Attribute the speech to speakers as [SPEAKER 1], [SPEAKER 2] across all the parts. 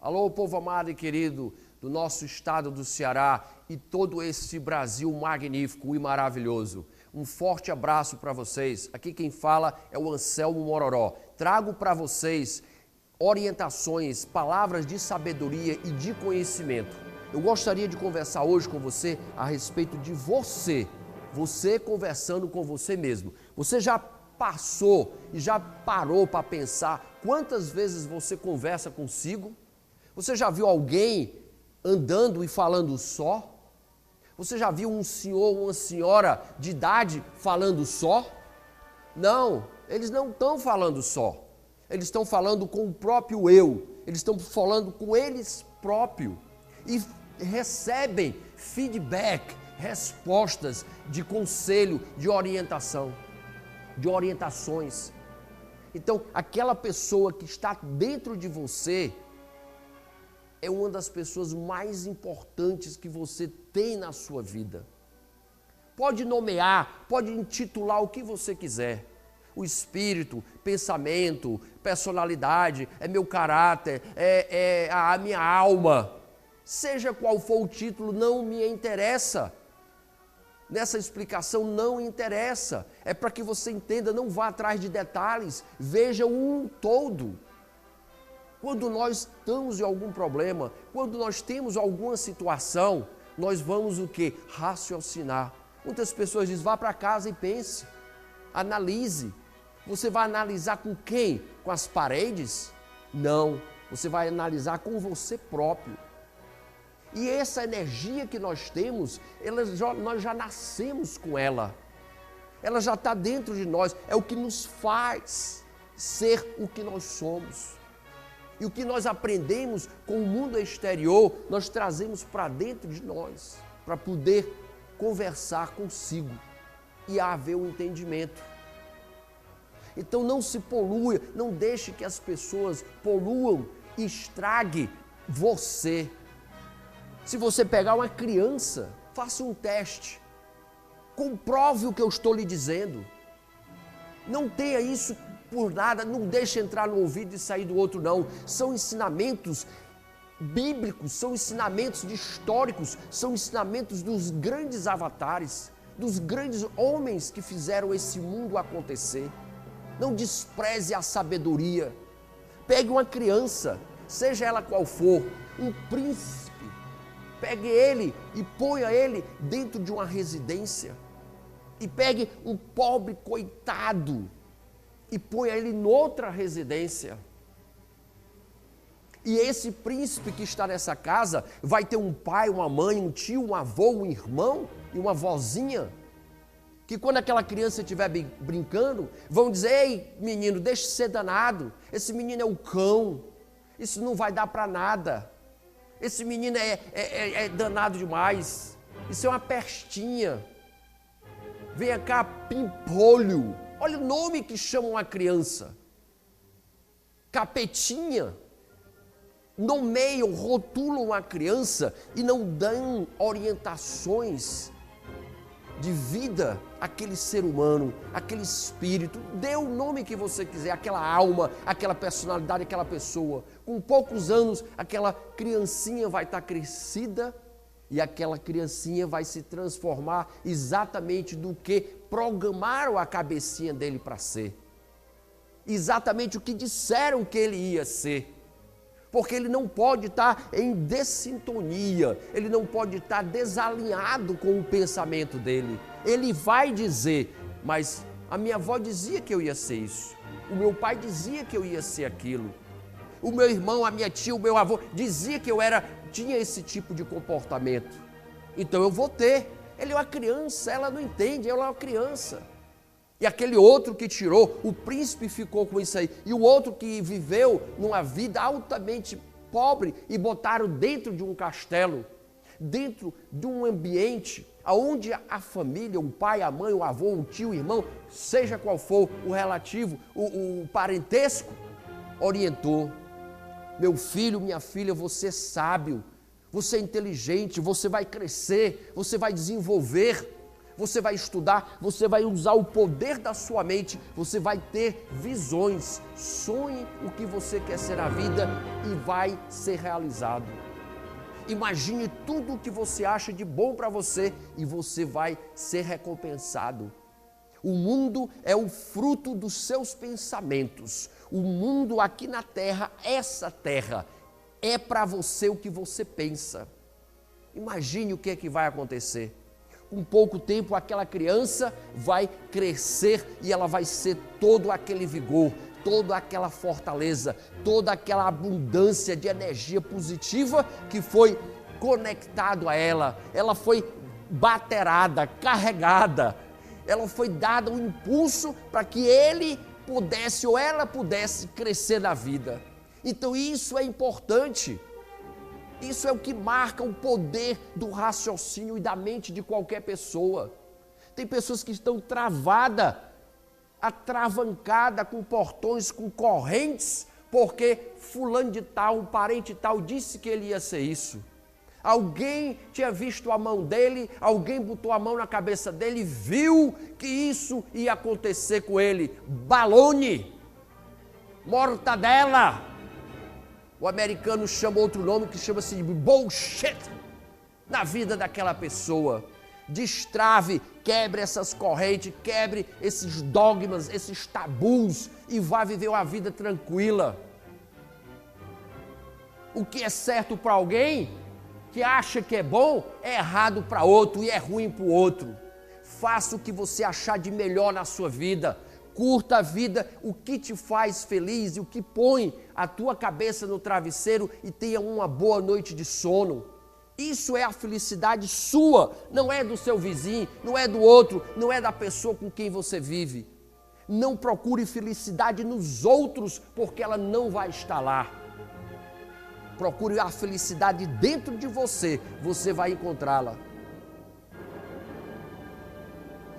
[SPEAKER 1] Alô, povo amado e querido do nosso estado do Ceará e todo esse Brasil magnífico e maravilhoso. Um forte abraço para vocês. Aqui quem fala é o Anselmo Mororó. Trago para vocês orientações, palavras de sabedoria e de conhecimento. Eu gostaria de conversar hoje com você a respeito de você conversando com você mesmo. Você já passou e já parou para pensar quantas vezes você conversa consigo? Você já viu alguém andando e falando só? Você já viu um senhor ou uma senhora de idade falando só? Não, eles não estão falando só. Eles estão falando com o próprio eu. Eles estão falando com eles próprios. E recebem feedback, respostas de conselho, de orientação, de orientações. Então, aquela pessoa que está dentro de você é uma das pessoas mais importantes que você tem na sua vida. Pode nomear, pode intitular o que você quiser. O espírito, pensamento, personalidade, é meu caráter, é a minha alma. Seja qual for o título, não me interessa. Nessa explicação não interessa. É para que você entenda, não vá atrás de detalhes, veja um todo. Quando nós estamos em algum problema, quando nós temos alguma situação, nós vamos o quê? Raciocinar. Muitas pessoas dizem, vá para casa e pense, analise. Você vai analisar com quem? Com as paredes? Não, você vai analisar com você próprio. E essa energia que nós temos, nós já nascemos com ela. Ela já está dentro de nós, é o que nos faz ser o que nós somos. E o que nós aprendemos com o mundo exterior, nós trazemos para dentro de nós, para poder conversar consigo e haver um entendimento. Então não se polua, não deixe que as pessoas poluam e estrague você. Se você pegar uma criança, faça um teste, comprove o que eu estou lhe dizendo. Não tenha isso por nada, não deixe entrar no ouvido e sair do outro não. São ensinamentos bíblicos, são ensinamentos históricos, são ensinamentos dos grandes avatares, dos grandes homens que fizeram esse mundo acontecer. Não despreze a sabedoria. Pegue uma criança, seja ela qual for, um príncipe, pegue ele e ponha ele dentro de uma residência. E pegue um pobre coitado e ponha ele em outra residência. E esse príncipe que está nessa casa vai ter um pai, uma mãe, um tio, um avô, um irmão e uma vozinha. Que quando aquela criança estiver brincando, vão dizer, ei menino, deixa de ser danado. Esse menino é um cão. Isso não vai dar para nada. Esse menino é danado demais. Isso é uma pestinha. Venha cá, pimpolho. Olha o nome que chamam a criança. Capetinha. Nomeiam, rotulam a criança e não dão orientações de vida àquele ser humano, aquele espírito. Dê o nome que você quiser, aquela alma, aquela personalidade, aquela pessoa. Com poucos anos, aquela criancinha vai estar crescida e aquela criancinha vai se transformar exatamente do que programaram a cabecinha dele para ser. Exatamente o que disseram que ele ia ser. Porque ele não pode estar em dessintonia, ele não pode estar desalinhado com o pensamento dele. Ele vai dizer, mas a minha avó dizia que eu ia ser isso, o meu pai dizia que eu ia ser aquilo, o meu irmão, a minha tia, o meu avô dizia que eu tinha esse tipo de comportamento, então eu vou ter. Ele é uma criança, ela não entende, ela é uma criança. E aquele outro que tirou, o príncipe ficou com isso aí. E o outro que viveu numa vida altamente pobre e botaram dentro de um castelo, dentro de um ambiente onde a família, o pai, a mãe, o avô, o tio, o irmão, seja qual for o relativo, o parentesco, orientou. Meu filho, minha filha, você é sábio, você é inteligente, você vai crescer, você vai desenvolver. você vai estudar, você vai usar o poder da sua mente, você vai ter visões. Sonhe o que você quer ser na vida e vai ser realizado. Imagine tudo o que você acha de bom para você e você vai ser recompensado. O mundo é o fruto dos seus pensamentos. O mundo aqui na terra, essa terra, é para você o que você pensa. Imagine o que é que vai acontecer. Com pouco tempo, aquela criança vai crescer e ela vai ser todo aquele vigor, toda aquela fortaleza, toda aquela abundância de energia positiva que foi conectado a ela. Ela foi baterada, carregada, ela foi dada um impulso para que ele pudesse ou ela pudesse crescer na vida. Então isso é importante. Isso é o que marca o poder do raciocínio e da mente de qualquer pessoa. Tem pessoas que estão travadas, atravancadas com portões, com correntes, porque fulano de tal, um parente tal, disse que ele ia ser isso. Alguém tinha visto a mão dele, alguém botou a mão na cabeça dele e viu que isso ia acontecer com ele. Balone, mortadela. O americano chama outro nome que chama-se de bullshit na vida daquela pessoa. Destrave, quebre essas correntes, quebre esses dogmas, esses tabus e vá viver uma vida tranquila. O que é certo para alguém, que acha que é bom, é errado para outro e é ruim para o outro. Faça o que você achar de melhor na sua vida. Curta a vida, o que te faz feliz e o que põe a tua cabeça no travesseiro e tenha uma boa noite de sono. Isso é a felicidade sua, não é do seu vizinho, não é do outro, não é da pessoa com quem você vive. Não procure felicidade nos outros, porque ela não vai estar lá. Procure a felicidade dentro de você, você vai encontrá-la.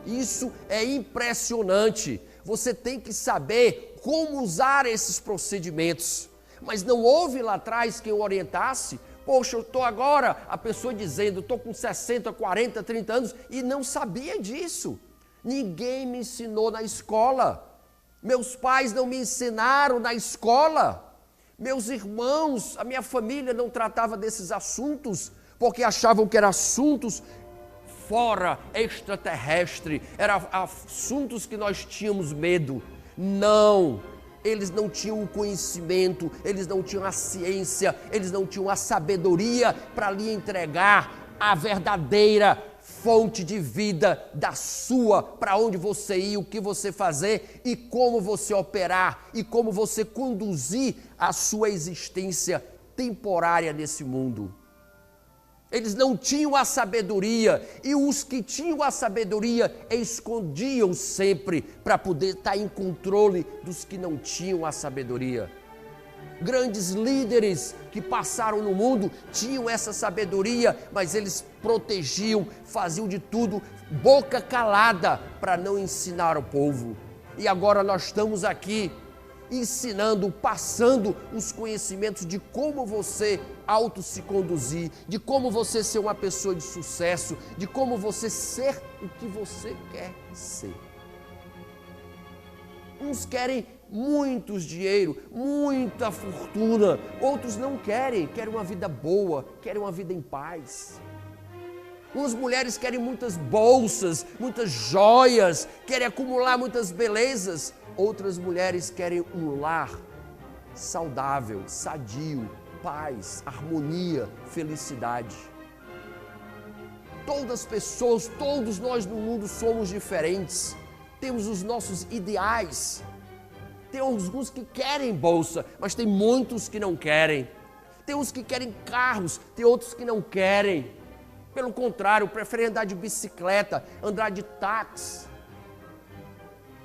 [SPEAKER 1] Isso é impressionante. Você tem que saber como usar esses procedimentos. Mas não houve lá atrás quem o orientasse. Poxa, eu estou agora, a pessoa dizendo, estou com 60, 40, 30 anos e não sabia disso. Ninguém me ensinou na escola. Meus pais não me ensinaram na escola. Meus irmãos, a minha família não tratava desses assuntos, porque achavam que eram assuntos fora, extraterrestre, eram assuntos que nós tínhamos medo. Não, eles não tinham o conhecimento, eles não tinham a ciência, eles não tinham a sabedoria para lhe entregar a verdadeira fonte de vida da sua, para onde você ir, o que você fazer e como você operar e como você conduzir a sua existência temporária nesse mundo. Eles não tinham a sabedoria e os que tinham a sabedoria escondiam sempre para poder estar em controle dos que não tinham a sabedoria. Grandes líderes que passaram no mundo tinham essa sabedoria, mas eles protegiam, faziam de tudo, boca calada, para não ensinar o povo. E agora nós estamos aqui ensinando, passando os conhecimentos de como você se conduzir, de como você ser uma pessoa de sucesso, de como você ser o que você quer ser. Uns querem muito dinheiro, muita fortuna, outros não querem uma vida boa, querem uma vida em paz. Umas mulheres querem muitas bolsas, muitas joias, querem acumular muitas belezas. Outras mulheres querem um lar saudável, sadio, paz, harmonia, felicidade. Todas as pessoas, todos nós no mundo somos diferentes. Temos os nossos ideais. Tem alguns que querem bolsa, mas tem muitos que não querem. Tem uns que querem carros, tem outros que não querem. Pelo contrário, preferem andar de bicicleta, andar de táxi.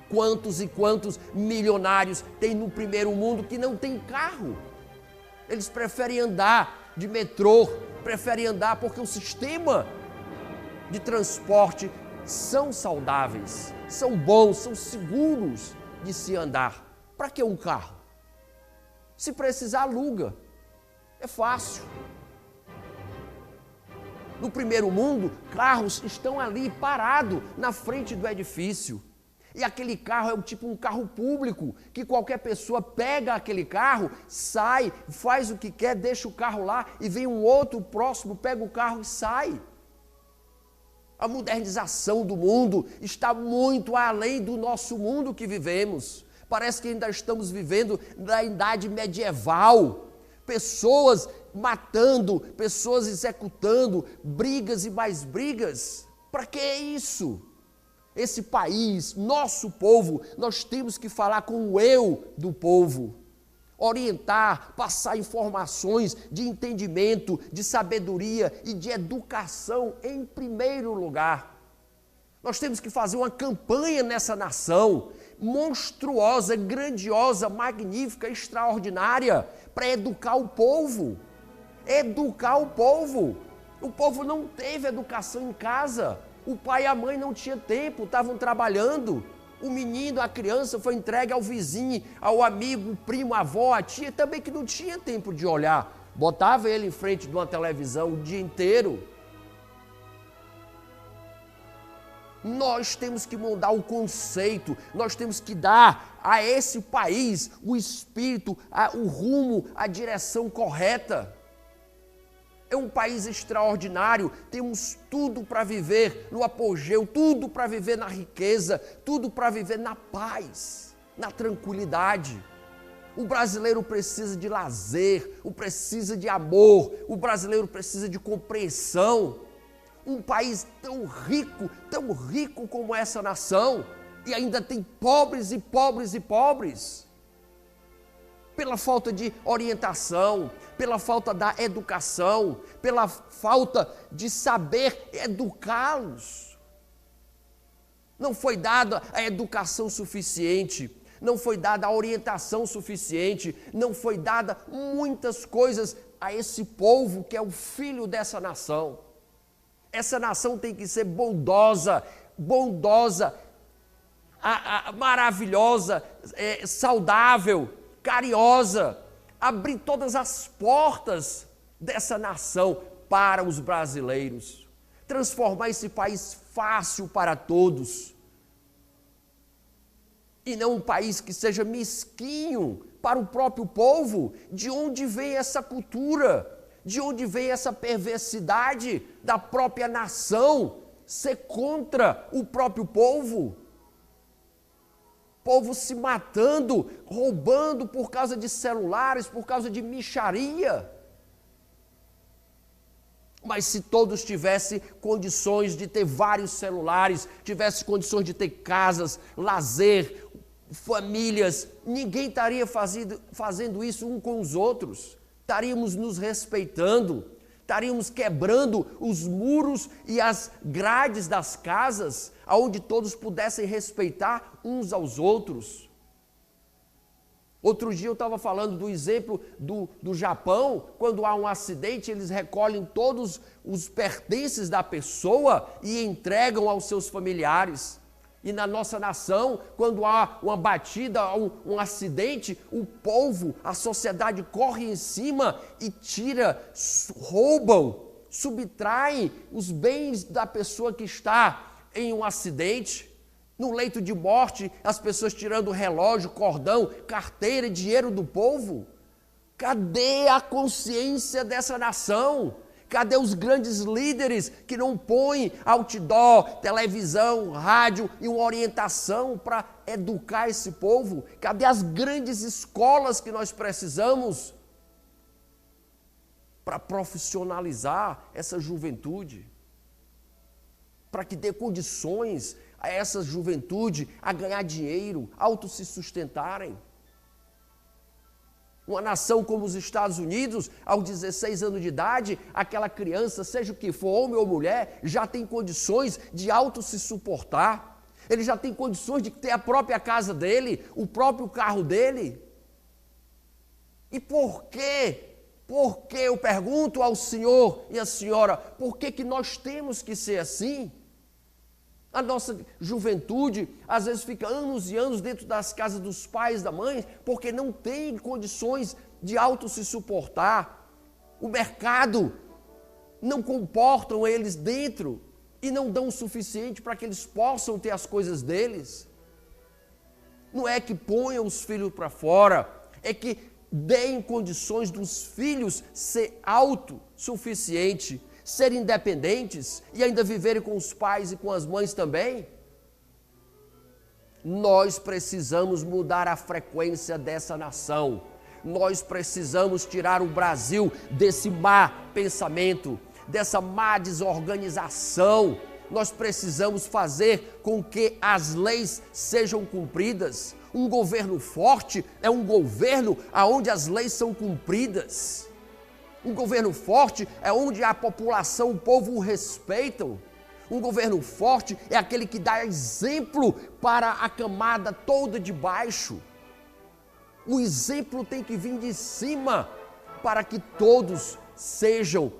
[SPEAKER 1] Quantos e quantos milionários tem no primeiro mundo que não tem carro? Eles preferem andar de metrô, preferem andar porque o sistema de transporte são saudáveis, são bons, são seguros de se andar. Para que um carro? Se precisar, aluga. É fácil. No primeiro mundo, carros estão ali parados na frente do edifício. E aquele carro é tipo um carro público, que qualquer pessoa pega aquele carro, sai, faz o que quer, deixa o carro lá e vem um outro próximo, pega o carro e sai. A modernização do mundo está muito além do nosso mundo que vivemos. Parece que ainda estamos vivendo na idade medieval. Pessoas matando, pessoas executando, brigas e mais brigas. Para que isso? Esse país, nosso povo, nós temos que falar com o eu do povo. Orientar, passar informações de entendimento, de sabedoria e de educação em primeiro lugar. Nós temos que fazer uma campanha nessa nação, monstruosa, grandiosa, magnífica, extraordinária, para educar o povo. Educar o povo. O povo não teve educação em casa. O pai e a mãe não tinham tempo, estavam trabalhando. O menino, a criança foi entregue ao vizinho, ao amigo, o primo, a avó, a tia, também que não tinha tempo de olhar. Botava ele em frente de uma televisão o dia inteiro. Nós temos que mudar o conceito, nós temos que dar a esse país o espírito, o rumo, a direção correta. É um país extraordinário, temos tudo para viver no apogeu, tudo para viver na riqueza, tudo para viver na paz, na tranquilidade. O brasileiro precisa de lazer, precisa de amor, o brasileiro precisa de compreensão. Um país tão rico como essa nação, e ainda tem pobres e pobres e pobres. Pela falta de orientação, pela falta da educação, pela falta de saber educá-los. Não foi dada a educação suficiente, não foi dada a orientação suficiente, não foi dada muitas coisas a esse povo que é o filho dessa nação. Essa nação tem que ser bondosa, maravilhosa, saudável, carinhosa, abrir todas as portas dessa nação para os brasileiros, transformar esse país fácil para todos, e não um país que seja mesquinho para o próprio povo. De onde vem essa cultura? De onde vem essa perversidade da própria nação ser contra o próprio povo? Povo se matando, roubando por causa de celulares, por causa de mixaria. Mas se todos tivessem condições de ter vários celulares, tivessem condições de ter casas, lazer, famílias, ninguém estaria fazendo isso um com os outros. Estaríamos nos respeitando, estaríamos quebrando os muros e as grades das casas, onde todos pudessem respeitar uns aos outros. Outro dia eu estava falando do exemplo do Japão. Quando há um acidente, eles recolhem todos os pertences da pessoa e entregam aos seus familiares. E na nossa nação, quando há uma batida, um acidente, o povo, a sociedade corre em cima e roubam, subtraem os bens da pessoa que está em um acidente. No leito de morte, as pessoas tirando relógio, cordão, carteira, dinheiro do povo. Cadê a consciência dessa nação? Cadê os grandes líderes que não põem outdoor, televisão, rádio e uma orientação para educar esse povo? Cadê as grandes escolas que nós precisamos para profissionalizar essa juventude? Para que dê condições a essa juventude a ganhar dinheiro, auto se sustentarem. Uma nação como os Estados Unidos, aos 16 anos de idade, aquela criança, seja o que for, homem ou mulher, já tem condições de auto se suportar. Ele já tem condições de ter a própria casa dele, o próprio carro dele. E por quê? Por que, eu pergunto ao senhor e à senhora, por que nós temos que ser assim? A nossa juventude, às vezes, fica anos e anos dentro das casas dos pais, da mãe, porque não tem condições de auto se suportar. O mercado não comportam eles dentro e não dão o suficiente para que eles possam ter as coisas deles. Não é que ponham os filhos para fora, é que deem condições dos filhos ser autossuficientes, serem independentes e ainda viverem com os pais e com as mães também. Nós precisamos mudar a frequência dessa nação. Nós precisamos tirar o Brasil desse má pensamento, dessa má desorganização. Nós precisamos fazer com que as leis sejam cumpridas. Um governo forte é um governo onde as leis são cumpridas. Um governo forte é onde a população, o povo o respeitam. Um governo forte é aquele que dá exemplo para a camada toda de baixo. O exemplo tem que vir de cima para que todos sejam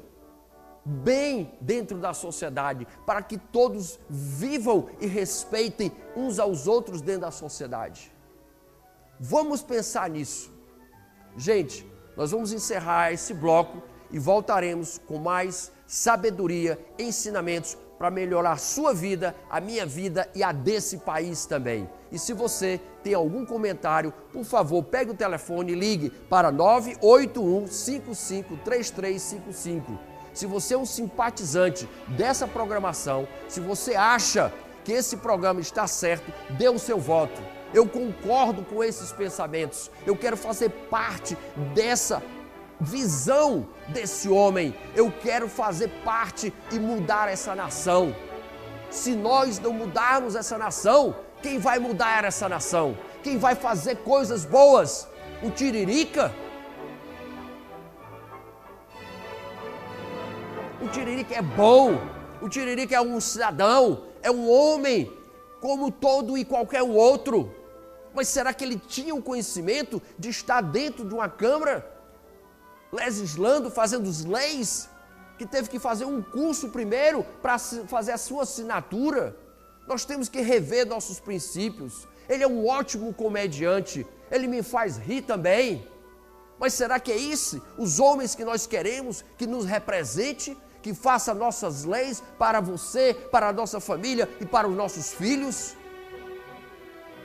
[SPEAKER 1] bem dentro da sociedade, para que todos vivam e respeitem uns aos outros dentro da sociedade. Vamos pensar nisso. Gente, nós vamos encerrar esse bloco e voltaremos com mais sabedoria, ensinamentos para melhorar a sua vida, a minha vida e a desse país também. E se você tem algum comentário, por favor, pegue o telefone e ligue para 981-553355. Se você é um simpatizante dessa programação, se você acha que esse programa está certo, dê o seu voto. Eu concordo com esses pensamentos. Eu quero fazer parte dessa visão desse homem. Eu quero fazer parte e mudar essa nação. Se nós não mudarmos essa nação, quem vai mudar essa nação? Quem vai fazer coisas boas? O Tiririca? O Tiririca é bom. O Tiririca é um cidadão, é um homem como todo e qualquer outro. Mas será que ele tinha o conhecimento de estar dentro de uma Câmara, legislando, fazendo as leis, que teve que fazer um curso primeiro para fazer a sua assinatura? Nós temos que rever nossos princípios. Ele é um ótimo comediante, ele me faz rir também. Mas será que é isso? Os homens que nós queremos que nos represente, que faça nossas leis para você, para a nossa família e para os nossos filhos?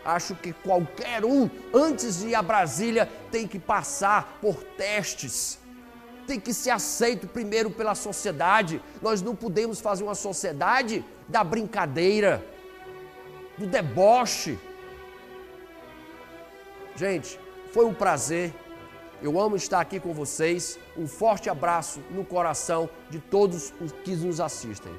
[SPEAKER 1] Acho que qualquer um, antes de ir a Brasília, tem que passar por testes. Tem que ser aceito primeiro pela sociedade. Nós não podemos fazer uma sociedade da brincadeira, do deboche. Gente, foi um prazer. Eu amo estar aqui com vocês. Um forte abraço no coração de todos os que nos assistem.